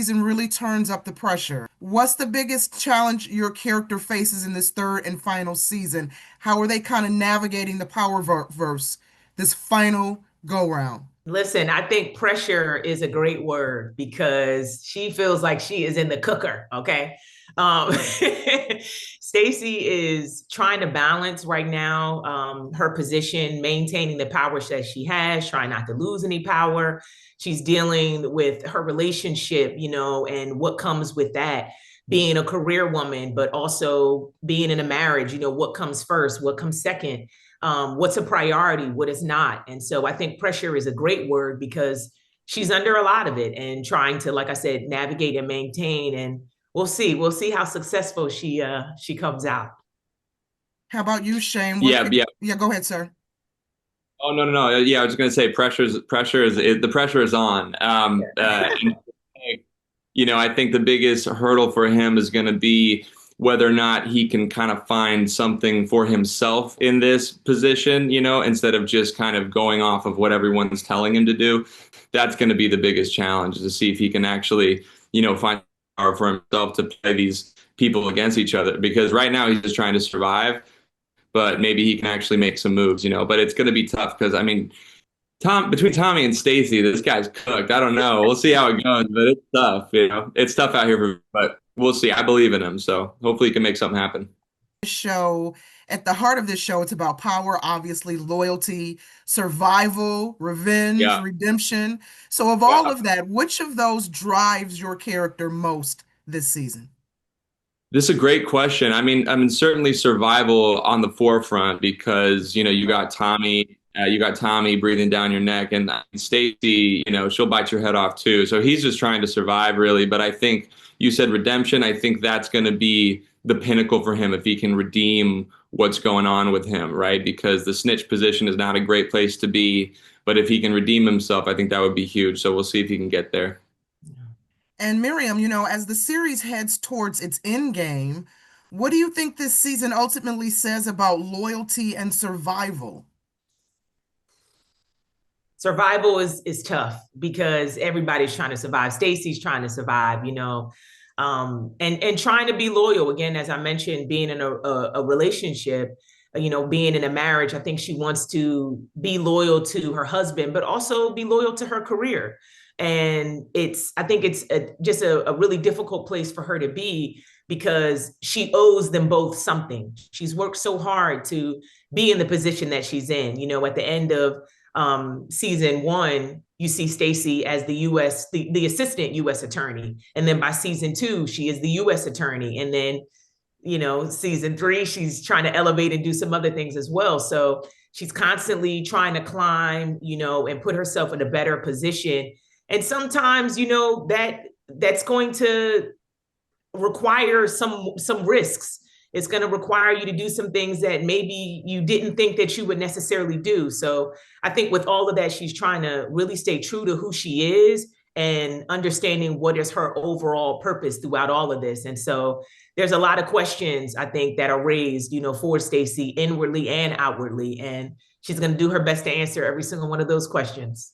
season really turns up the pressure. What's the biggest challenge your character faces in this third and final season? How are they kind of navigating the verse this final go round? Listen, I think pressure is a great word because she feels like she is in the cooker. Okay. Um, Stacey is trying to balance right now her position, maintaining the power that she has, trying not to lose any power. She's dealing with her relationship, and what comes with that, being a career woman, but also being in a marriage, what comes first, what comes second, what's a priority, what is not. And so I think pressure is a great word because she's under a lot of it and trying to, like I said, navigate and maintain. And we'll see how successful she comes out. How about you, Shane? Yeah, yeah. Yeah, go ahead, sir. Oh, no, no, no. Yeah, I was just gonna say the pressure is on. And, I think the biggest hurdle for him is going to be whether or not he can kind of find something for himself in this position, instead of just kind of going off of what everyone's telling him to do. That's going to be the biggest challenge, is to see if he can actually, find power for himself to play these people against each other. Because right now he's just trying to survive, but maybe he can actually make some moves, But it's going to be tough because, I mean, between Tommy and Stacey, this guy's cooked. I don't know. We'll see how it goes, but it's tough. It's tough out here but we'll see. I believe in him, so hopefully he can make something happen. Show At the heart of this show, it's about power, obviously, loyalty, survival, revenge, Yeah. redemption. So, of all of that, which of those drives your character most this season? This is a great question. I mean, certainly survival on the forefront because you got Tommy breathing down your neck, and Stacey, she'll bite your head off too. So he's just trying to survive, really. But I think you said redemption. I think that's going to be the pinnacle for him if he can redeem what's going on with him, right? Because the snitch position is not a great place to be. But if he can redeem himself, I think that would be huge. So we'll see if he can get there. And Miriam, as the series heads towards its end game, what do you think this season ultimately says about loyalty and survival? Survival is tough because everybody's trying to survive. Stacey's trying to survive, and trying to be loyal. Again, as I mentioned, being in a relationship, being in a marriage, I think she wants to be loyal to her husband, but also be loyal to her career. And I think it's just a really difficult place for her to be because she owes them both something. She's worked so hard to be in the position that she's in. At the end of season one, you see Stacey as the assistant U.S. attorney. And then by season two, she is the U.S. attorney. And then, season three, she's trying to elevate and do some other things as well. So she's constantly trying to climb, and put herself in a better position. And sometimes, that's going to require some risks. It's going to require you to do some things that maybe you didn't think that you would necessarily do. So I think with all of that, she's trying to really stay true to who she is and understanding what is her overall purpose throughout all of this. And so there's a lot of questions, I think, that are raised, for Stacey inwardly and outwardly. And she's going to do her best to answer every single one of those questions.